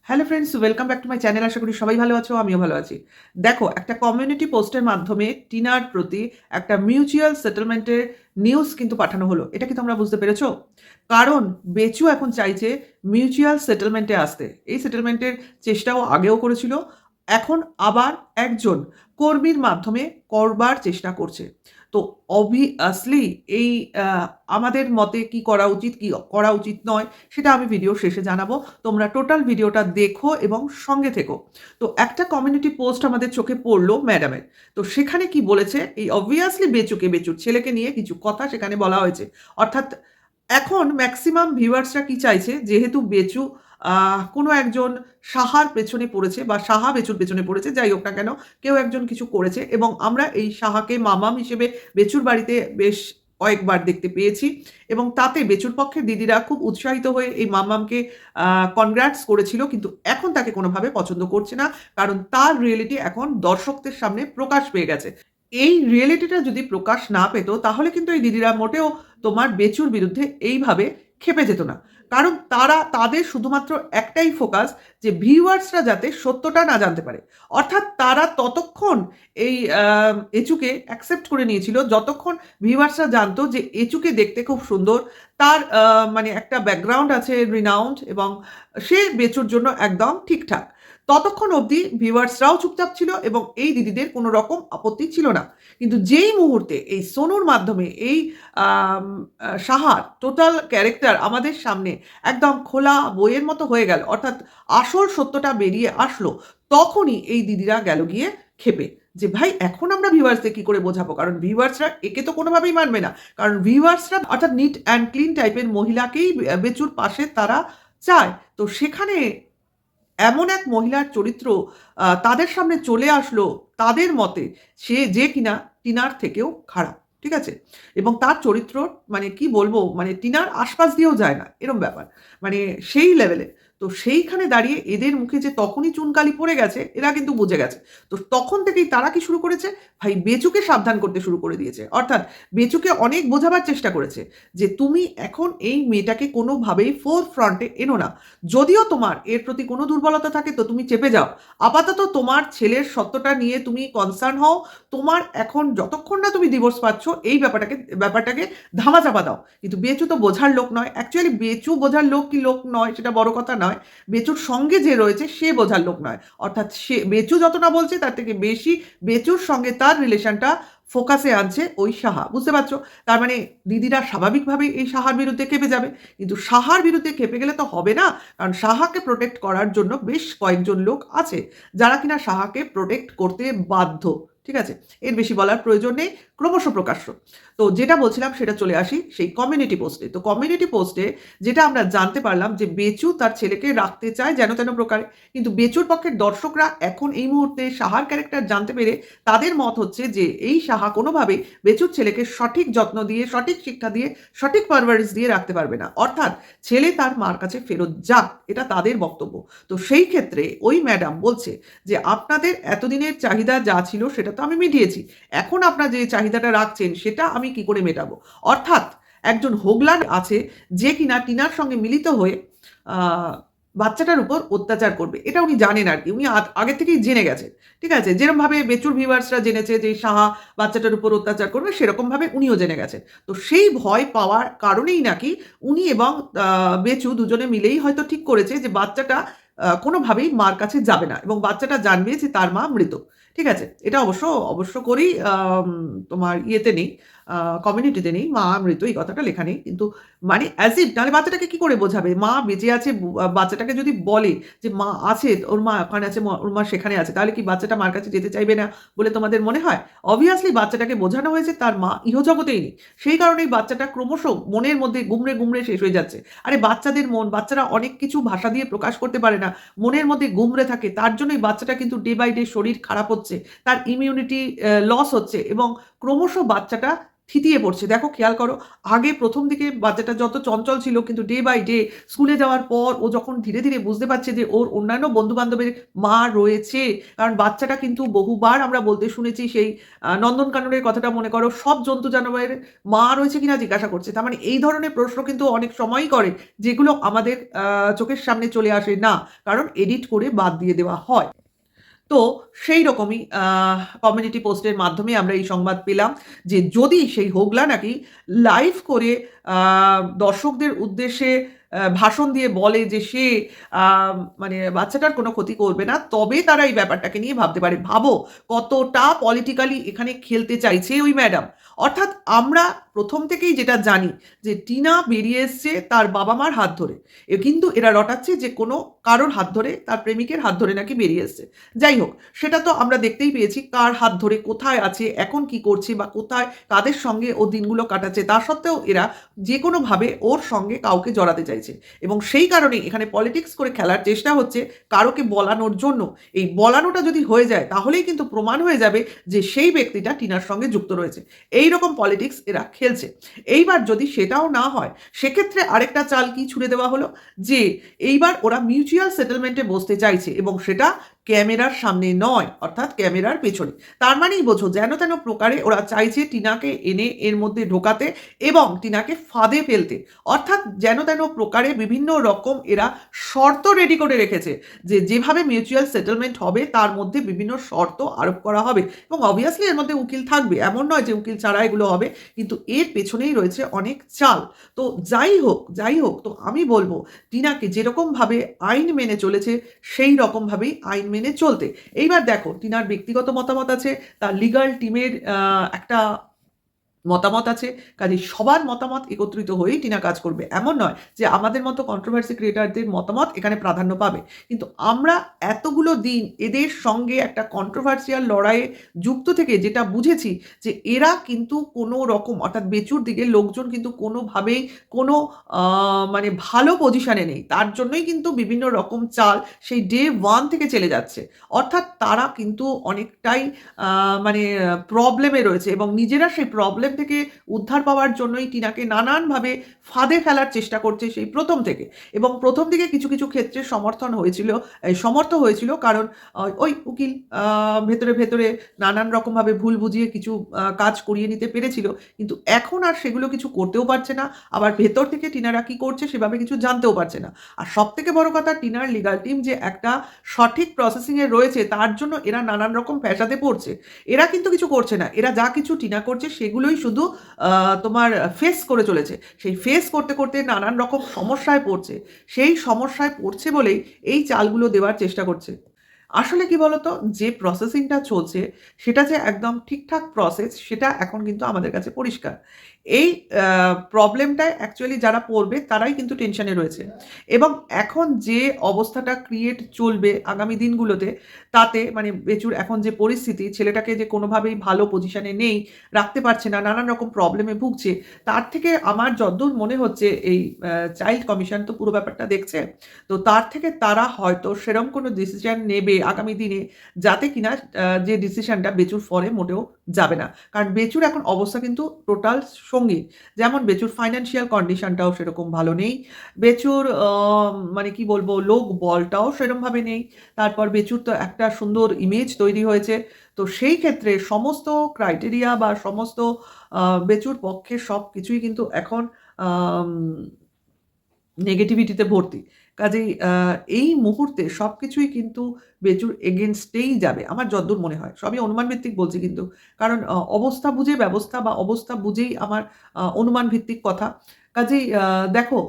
Hello friends, welcome back to my channel. আশা করি সবাই ভালো আছো, আমিও ভালো আছি। দেখো, একটা কমিউনিটি পোস্টের মাধ্যমে টিনার প্রতি একটা মিউচুয়াল সেটেলমেন্টের নিউজ কিন্তু পাঠানো হলো। এটা কি তোমরা বুঝতে পেরেছো? কারণ বেচু এখন চাইছে মিউচুয়াল সেটেলমেন্টে আসতে। এই সেটেলমেন্টের চেষ্টাও আগেও করেছিল, এখন আবার একজন কর্মীর মাধ্যমে করবার চেষ্টা করছে। তো অবভিয়াসলি এই আমাদের মতে কি করা উচিত, কি করা উচিত নয়, সেটা আমি ভিডিও শেষে জানাবো। তোমরা টোটাল ভিডিওটা দেখো এবং সঙ্গে থেকো। তো একটা কমিউনিটি পোস্ট আমাদের চোখে পড়লো ম্যাডামের। তো সেখানে কি বলেছে, এই অবভিয়াসলি বেচুর ছেলেকে নিয়ে কিছু কথা সেখানে বলা হয়েছে। অর্থাৎ এখন ম্যাক্সিমাম ভিউয়ার্সরা কি চাইছে, যেহেতু বেচু কোনো একজন সাহার পেছনে পড়েছে বা সাহা বেচুর পেছনে পড়েছে, যাই হোক না কেন, কেউ একজন কিছু করেছে এবং আমরা এই সাহাকে মামাম হিসেবে বেচুর বাড়িতে বেশ কয়েকবার দেখতে পেয়েছি এবং তাতে বেচুর পক্ষের দিদিরা খুব উৎসাহিত হয়ে এই মামামকে কনগ্রাটস করেছিল, কিন্তু এখন তাকে কোনোভাবে পছন্দ করছে না, কারণ তার রিয়েলিটি এখন দর্শকদের সামনে প্রকাশ পেয়ে গেছে। এই রিয়েলিটিটা যদি প্রকাশ না পেত, তাহলে কিন্তু এই দিদিরা মোটেও তোমার বেচুর বিরুদ্ধে এইভাবে খেপে যেত না। কারণ তাদের শুধুমাত্র একটাই ফোকাস, যে ভিউয়ার্সরা যাতে সত্যটা না জানতে পারে। অর্থাৎ তারা ততক্ষণ এই এচুকে অ্যাকসেপ্ট করে নিয়েছিল যতক্ষণ ভিউয়ার্সরা জানতো যে এচুকে দেখতে খুব সুন্দর, তার মানে একটা ব্যাকগ্রাউন্ড আছে রিনাউন্ড, এবং সে বেচুর জন্য একদম ঠিকঠাক। ততক্ষণ অবধি ভিউয়ার্সরাও চুপচাপ ছিল এবং এই দিদিদের কোনো রকম আপত্তি ছিল না। কিন্তু যেই মুহূর্তে এই সোনুর মাধ্যমে এই সাহার টোটাল ক্যারেক্টার আমাদের সামনে একদম খোলা বইয়ের মতো হয়ে গেল, অর্থাৎ আসল সত্যটা বেরিয়ে আসলো, তখনই এই দিদিরা গেল গিয়ে ক্ষেপে, যে ভাই এখন আমরা ভিউয়ার্সদের কি করে বোঝাবো, কারণ ভিউয়ার্সরা একে তো কোনোভাবেই মানবে না। কারণ ভিউয়ার্সরা অর্থাৎ নিট অ্যান্ড ক্লিন টাইপের মহিলাকেই বেচুর পাশে তারা চায়। তো সেখানে এমন এক মহিলার চরিত্র তাদের সামনে চলে আসলো, তাদের মতে সে যে কিনা টিনার থেকেও খারাপ, ঠিক আছে? এবং তার চরিত্র মানে কি বলবো, মানে টিনার আশপাশ দিয়েও যায় না, এরম ব্যাপার, মানে সেই লেভেলে। তো সেইখানে দাঁড়িয়ে এদের মুখে যে তখনই চুনকালি পড়ে গেছে, এরা কিন্তু বুঝে গেছে। তো তখন থেকেই তারা কি শুরু করেছে, ভাই বেচুকে সাবধান করতে শুরু করে দিয়েছে। অর্থাৎ বেচুকে অনেক বোঝাবার চেষ্টা করেছে যে তুমি এখন এই মেয়েটাকে কোনোভাবেই ফোর ফ্রন্টে এনো না। যদিও তোমার এর প্রতি কোনো দুর্বলতা থাকে তো তুমি চেপে যাও। আপাতত তোমার ছেলের সত্যটা নিয়ে তুমি কনসার্ন হও। তোমার এখন যতক্ষণ না তুমি ডিভোর্স পাচ্ছ, এই ব্যাপারটাকে ধামাচাপা দাও। কিন্তু বেচু তো বোঝার লোক নয়। অ্যাকচুয়ালি বেচু বোঝার লোক কি লোক নয় সেটা বড় কথা নয়। বেচুর সঙ্গে যে রয়েছে সে বোঝার লোক নয়। অর্থাৎ সে বেচু যত না বলছে তার থেকে বেশি বেচুর সঙ্গে তার রিলেশনটা ফোকাসে আনছে ওই সাহা। বুঝতে পারছো? তার মানে দিদিরা স্বাভাবিকভাবেই এই সাহার বিরুদ্ধে খেপে যাবে। কিন্তু সাহার বিরুদ্ধে খেপে গেলে তো হবে না। কারণ সাহাকে প্রোটেক্ট করার জন্য বেশ কয়েকজন লোক আছে যারা কিনা সাহাকে প্রোটেক্ট করতে বাধ্য, ঠিক আছে? এর বেশি বলার প্রয়োজন নেই, ক্রমশ প্রকাশ্য। তো যেটা বলছিলাম সেটা চলে আসি সেই কমিউনিটি পোস্টে। তো কমিউনিটি পোস্টে যেটা আমরা জানতে পারলাম যে বেচু তার ছেলেকে রাখতে চায় যেন তেন প্রকারে, কিন্তু বেচুর পক্ষের দর্শকরা এখন এই মুহূর্তে সাহার ক্যারেক্টার জানতে পেরে তাদের মত হচ্ছে যে এই সাহা কোনোভাবেই বেচুর ছেলেকে সঠিক যত্ন দিয়ে, সঠিক শিক্ষা দিয়ে, সঠিক পারভারিশ দিয়ে রাখতে পারবে না। অর্থাৎ ছেলে তার মার কাছে ফেরত যাক, এটা তাদের বক্তব্য। তো সেই ক্ষেত্রে ওই ম্যাডাম বলছে যে আপনাদের এতদিনের চাহিদা যা ছিল সেটা তো আমি মিটিয়েছি, এখন আপনারা যে চাহিদাটা রাখছেন সেটা আমি কি করে মেটাবো। অর্থাৎ একজন হোগলা আছে যে কিনা টিনার সঙ্গে মিলিত হয়ে বাচ্চাটার উপর অত্যাচার করবে, এটা উনি জানেন আর কি, উনি আগে থেকেই জেনে গেছেন, ঠিক আছে? যেরকমভাবে বেচুর ভিউয়ার্সরা জেনেছে যে সাহা বাচ্চাটার উপর অত্যাচার করবে, সেরকমভাবে উনিও জেনে গেছেন। তো সেই ভয় পাওয়ার কারণেই নাকি উনি এবং বেচু দুজনে মিলেই হয়তো ঠিক করেছে যে বাচ্চাটা কোনোভাবেই মার কাছে যাবে না এবং বাচ্চাটা জানবে যে তার মা মৃত, ঠিক আছে? এটা অবশ্য করেই তোমার ইয়েতে নেই, কমিউনিটিতে নেই, মা মৃত এই কথাটা লেখা নেই। কিন্তু মানে অ্যাজ ইফ, নাহলে বাচ্চাটাকে কি করে বোঝাবে? মা বেঁচে আছে, বাচ্চাটাকে যদি বলে যে মা আছে, ওর মা ওখানে আছে, ওর মা সেখানে আছে, তাহলে কি বাচ্চাটা মার কাছে যেতে চাইবে না বলে তোমাদের মনে হয়? অবভিয়াসলি বাচ্চাটাকে বোঝানো হয়েছে তার মা ইহজগতেই নেই। সেই কারণেই বাচ্চাটা ক্রমশ মনের মধ্যে গুমড়ে শেষ হয়ে যাচ্ছে। আরে বাচ্চাদের মন, বাচ্চারা অনেক কিছু ভাষা দিয়ে প্রকাশ করতে পারে না, মনের মধ্যে গুমড়ে থাকে। তার জন্যই বাচ্চাটা কিন্তু ডে বাই ডে শরীর খারাপ হচ্ছে, তার ইমিউনিটি লস হচ্ছে এবং ক্রমশ বাচ্চাটা থিতিয়ে পড়ছে। দেখো খেয়াল করো, আগে প্রথম দিকে বাচ্চাটা যত চঞ্চল ছিল কিন্তু ডে বাই ডে স্কুলে যাওয়ার পর ও যখন ধীরে, ধীরে বুঝতে পারছে যে ওর অন্যান্য বন্ধু-বান্ধবের মা রয়েছে, কারণ বাচ্চাটা কিন্তু বহুবার আমরা বলতে শুনেছি সেই নন্দনকাননের কথাটা মনে করো, সব জন্তু জানোয়ারের মা রয়েছে কিনা জিজ্ঞাসা করছে। তার মানে এই ধরনের প্রশ্ন কিন্তু অনেক সময়ই করে, যেগুলো আমাদের চোখের সামনে চলে আসে না, কারণ এডিট করে বাদ দিয়ে দেওয়া হয়। তো সেই রকমই কমিউনিটি পোস্টের মাধ্যমে আমরা এই সংবাদ পেলাম যে যদি সেই হোগলা নাকি লাইভ করে দর্শকদের উদ্দেশ্যে ভাষণ দিয়ে বলে যে সে আ মানে বাচ্চাটার কোনো ক্ষতি করবে না, তবে তারা এই ব্যাপারটাকে নিয়ে ভাবতে পারে। ভাবো কতটা পলিটিক্যালি এখানে খেলতে চাইছে ওই ম্যাডাম। অর্থাৎ আমরা প্রথম থেকেই যেটা জানি যে টিনা বেরিয়ে এসছে তার বাবা-মার হাত ধরে। কিন্তু এরা রটাচ্ছে যে কোনো কারোর হাত ধরে, তার প্রেমিকের হাত ধরে নাকি বেরিয়ে এসছে। যাই হোক, সেটা তো আমরা দেখতেই পেয়েছি কার হাত ধরে, কোথায় আছে, এখন কি করছে বা কোথায় কাদের সঙ্গে ও দিনগুলো কাটাচ্ছে। তা সত্ত্বেও এরা যেকোনোভাবে ওর সঙ্গে কাউকে জড়াতে চাইছে এবং সেই কারণেই এখানে পলিটিক্স করে খেলার চেষ্টা হচ্ছে কারোকে বলানোর জন্য। এই বলানোটা যদি হয়ে যায় তাহলেই কিন্তু প্রমাণ হয়ে যাবে যে সেই ব্যক্তিটা টিনার সঙ্গে যুক্ত রয়েছে। এই রকম পলিটিক্স এরা খেলছে। এইবার যদি সেটাও না হয়, সেক্ষেত্রে আরেকটা চাল কি ছুড়ে দেওয়া হলো যে এইবার ওরা মিউচুয়াল সেটেলমেন্টে বসতে চাইছে এবং সেটা ক্যামেরার সামনে নয়, অর্থাৎ ক্যামেরার পেছনে। তার মানেই বোঝো যেন তেন প্রকারে ওরা চাইছে টিনাকে এনে এর মধ্যে ঢোকাতে এবং টিনাকে ফাঁদে ফেলতে। অর্থাৎ যেন তেন প্রকারে বিভিন্ন রকম এরা শর্ত রেডি করে রেখেছে যে যেভাবে মিউচুয়াল সেটেলমেন্ট হবে তার মধ্যে বিভিন্ন শর্ত আরোপ করা হবে এবং অবভিয়াসলি এর মধ্যে উকিল থাকবে, এমন নয় যে উকিল ছাড়া এগুলো হবে, কিন্তু এর পেছনেই রয়েছে অনেক চাল। তো যাই হোক, তো আমি বলবো টিনাকে যেরকমভাবে আইন মেনে চলেছে সেই রকমভাবেই আইন মেনে চলতে। এইবার দেখো টিনার ব্যক্তিগত মতামত আছে, তার লিগাল টিমের একটা মতামত আছে, কাজেই সবার মতামত একত্রিত হয়েই টিনা কাজ করবে। এমন নয় যে আমাদের মতো কন্ট্রোভার্সি ক্রিয়েটরদের মতামত এখানে প্রাধান্য পাবে। কিন্তু আমরা এতগুলো দিন এদের সঙ্গে একটা কন্ট্রোভার্সিয়াল লড়াইয়ে যুক্ত থেকে যেটা বুঝেছি যে এরা কিন্তু কোনো রকম, অর্থাৎ বেচুর দিকে লোকজন কিন্তু কোনোভাবেই কোনো মানে ভালো পজিশনে নেই। তার জন্যই কিন্তু বিভিন্ন রকম চাল সেই ডে 1 থেকে চেলে যাচ্ছে। অর্থাৎ তারা কিন্তু অনেকটাই মানে প্রবলেমে রয়েছে এবং নিজেরা সেই প্রবলেম থেকে উদ্ধার পাওয়ার জন্যই টিনাকে নানানভাবে ফাঁদে ফেলার চেষ্টা করছে সেই প্রথম থেকে। এবং প্রথম দিকে কিছু, কিছু ক্ষেত্রে সমর্থ হয়েছিল কারণ ওই উকিল ভেতরে নানান রকমভাবে ভুল বুঝিয়ে কিছু কাজ করিয়ে নিতে পেরেছিল। কিন্তু এখন আর সেগুলো কিছু করতেও পারছে না। আবার ভেতর থেকে টিনারা কি করছে সেভাবে কিছু জানতেও পারছে না। আর সবথেকে বড় কথা, টিনার লিগ্যাল টিম যে একটা সঠিক প্রসেসিং এ রয়েছে তার জন্য এরা নানান রকম ফ্যাসাদে পড়ছে। এরা কিন্তু কিছু করছে না। এরা যা কিছু টিনা করছে সেগুলোই শুধু তোমার ফেস করে চলেছে। সেই ফেস করতে, করতে নানান রকম সমস্যায় পড়ছে। সেই সমস্যায় পড়ছে বলেই এই চালগুলো দেওয়ার চেষ্টা করছে। আসলে কি বলতো? যে প্রসেসিংটা চলছে সেটা যে একদম ঠিকঠাক প্রসেস সেটা এখন কিন্তু আমাদের কাছে পরিষ্কার। এই প্রবলেমটায় অ্যাকচুয়ালি যারা পড়বে তারাই কিন্তু টেনশনে রয়েছে এবং এখন যে অবস্থাটা ক্রিয়েট চলবে আগামী দিনগুলোতে, তাতে মানে বেচুর এখন যে পরিস্থিতি, ছেলেটাকে যে কোনোভাবেই ভালো পজিশনে নেই, রাখতে পারছে না, নানান রকম প্রবলেমে ভুগছে। তার থেকে আমার যদ্দূর মনে হচ্ছে এই চাইল্ড কমিশন তো পুরো ব্যাপারটা দেখছে। তো তার থেকে তারা হয়তো সেরম কোনো ডিসিশন নেবে আগামী দিনে যাতে কিনা যে ডিসিশনটা বেচুর ফরে মোটেও যাবে না। কারণ বেচুর এখন অবস্থা কিন্তু টোটাল সঙ্গীন। যেমন বেচুর ফাইন্যান্সিয়াল কন্ডিশনটাও সেরকম ভালো নেই। বেচুর মানে কি বলবো, লোক বলটাও সেরমভাবে নেই। তারপর বেচুর তো একটা সুন্দর ইমেজ তৈরি হয়েছে। তো সেই ক্ষেত্রে সমস্ত ক্রাইটেরিয়া বা সমস্ত বেচুর পক্ষে সবকিছুই কিন্তু এখন আম নেগেটিভিটিতে ভর্তি। কাজেই এই মুহূর্তে সবকিছুই কিন্তু বেচুর এগেইনস্টেই যাবে। আমার যদ্দূর মনে হয়। সবই অনুমান ভিত্তিক বলছি কিন্তু। কারণ অবস্থা বুঝে ব্যবস্থা বা অবস্থা বুঝেই আমার অনুমান ভিত্তিক কথা। কাজেই দেখো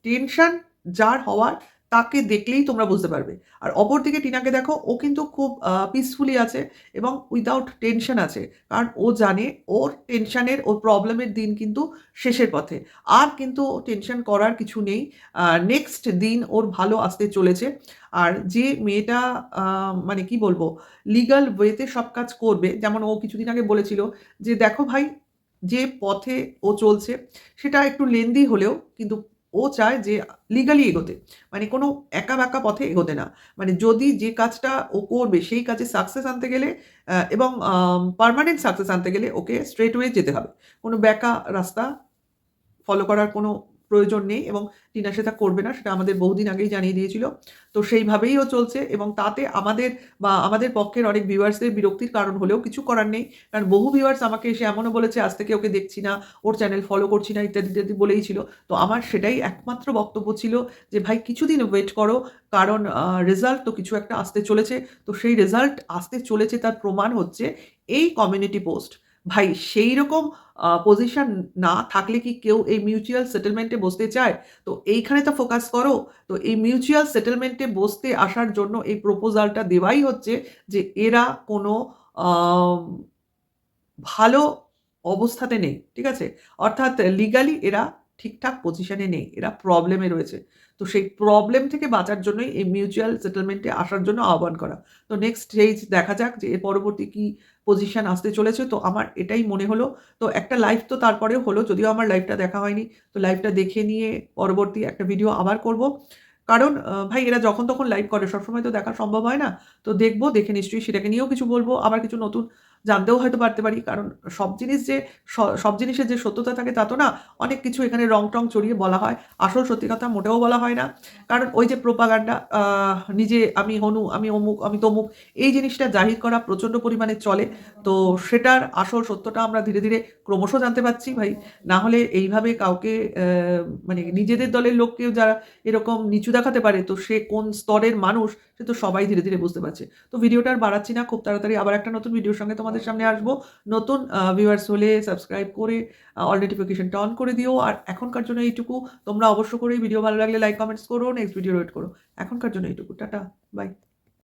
টেনশন যার হওয়ার তাকে দেখলেই তোমরা বুঝতে পারবে। আর অপরদিকে টিনাকে দেখো, ও কিন্তু খুব পিসফুলি আছে এবং উইথআউট টেনশন আছে। কারণ ও জানে ওর টেনশনের, ওর প্রবলেমের দিন কিন্তু শেষের পথে। আর কিন্তু টেনশন করার কিছু নেই। নেক্সট দিন ওর ভালো আসতে চলেছে। আর যে মেয়েটা মানে কি বলবো, লিগ্যাল ওয়েতে সব কাজ করবে, যেমন ও কিছুদিন আগে বলেছিল যে, "দেখো ভাই, যে পথে ও চলছে সেটা একটু লেন্দি হলেও কিন্তু ও চায় যে লিগালি এগোতে। মানে কোনো একা-বেঁকা পথে এগোতে না। মানে যদি যে কাজটা ও করবে সেই কাজে সাকসেস আনতে গেলে এবং পার্মানেন্ট সাকসেস আনতে গেলে ওকে স্ট্রেইট ওয়ে যেতে হবে। কোনো বেঁকা রাস্তা ফলো করার কোনো প্রয়োজন নেই এবং টিনা সেটা করবে না। সেটা আমাদের বহুদিন আগেই জানিয়ে দিয়েছিল। তো সেইভাবেই ও চলছে এবং তাতে আমাদের বা আমাদের পক্ষের অনেক ভিউয়ার্সদের বিরক্তির কারণ হলেও কিছু করার নেই। কারণ বহু ভিউয়ার্স আমাকে এসে এমনও বলেছে, "আজ থেকে ওকে দেখছি না, ওর চ্যানেল ফলো করছি না" ইত্যাদি, ইত্যাদি বলেই ছিল। তো আমার সেটাই একমাত্র বক্তব্য ছিল যে, "ভাই কিছুদিন ওয়েট করো। কারণ রেজাল্ট তো কিছু একটা আসতে চলেছে। তো সেই রেজাল্ট আসতে চলেছে তার প্রমাণ হচ্ছে এই কমিউনিটি পোস্ট।" ভাই সেইরকম পজিশন না থাকলে কি কেউ এই মিউচুয়াল সেটেলমেন্টে বসতে চায়? তো এইখানে তো ফোকাস করো। তো এই মিউচুয়াল সেটেলমেন্টে বসতে আসার জন্য এই প্রপোজালটা দেওয়াই হচ্ছে যে এরা কোনো আম ভালো অবস্থাতে নেই। ঠিক আছে? অর্থাৎ লিগালি এরা ঠিকঠাক পজিশনে নেই। এরা প্রবলেমে রয়েছে। তো সেই প্রবলেম থেকে বাঁচার জন্যই এই মিউচুয়াল সেটেলমেন্টে আসার জন্য আহ্বান করা। তো নেক্সট স্টেজ দেখা যাক যে এর পরবর্তী কি পজিশন আসতে চলেছে। তো আমার এটাই মনে হলো। তো একটা লাইভ তো তারপরেও হলো। যদিও আমার লাইভটা দেখা হয়নি। তো লাইভটা দেখে নিয়ে পরবর্তী একটা ভিডিও আবার করব। কারণ ভাই এরা যখন তখন লাইভ করে সবসময় তো দেখা সম্ভব হয় না। তো দেখব, দেখে নিশ্চয়ই সেটাকে নিয়েও কিছু বলব। আবার কিছু নতুন জানতেও হয়তো পারতে পারি। কারণ সব জিনিস যে সব জিনিসের যে সত্যতা থাকে তা তো না। অনেক কিছু এখানে রং-টং চড়িয়ে বলা হয়। আসল সত্যি কথা মোটেও বলা হয় না। কারণ ওই যে প্রোপাগান্ডা নিজে আমি হনু, আমি অমুক, আমি তমুক এই জিনিসটা জাহির করা প্রচণ্ড পরিমাণে চলে। তো সেটার আসল সত্যটা আমরা ধীরে, ধীরে ক্রমশ জানতে পারছি ভাই। না হলে এইভাবে কাউকে মানে নিজেদের দলের লোককেও যারা এরকম নিচু দেখাতে পারে তো সে কোন স্তরের মানুষ সে তো সবাই ধীরে, ধীরে বুঝতে পারছে। তো ভিডিওটা আর বাড়াচ্ছি না। খুব তাড়াতাড়ি আবার একটা নতুন ভিডিওর সঙ্গে তোমাদের সামনে আসবো। নতুন ভিউয়ার্স হলে সাবস্ক্রাইব করে অল নোটিফিকেশনটা অন করে দিও। আর এখনকার জন্য এইটুকু। তোমরা অবশ্য করেই ভিডিও ভালো লাগলে লাইক, কমেন্টস করো। নেক্সট ভিডিওর ওয়েট করো। এখনকার জন্য এইটুকু। টাটা, বাই।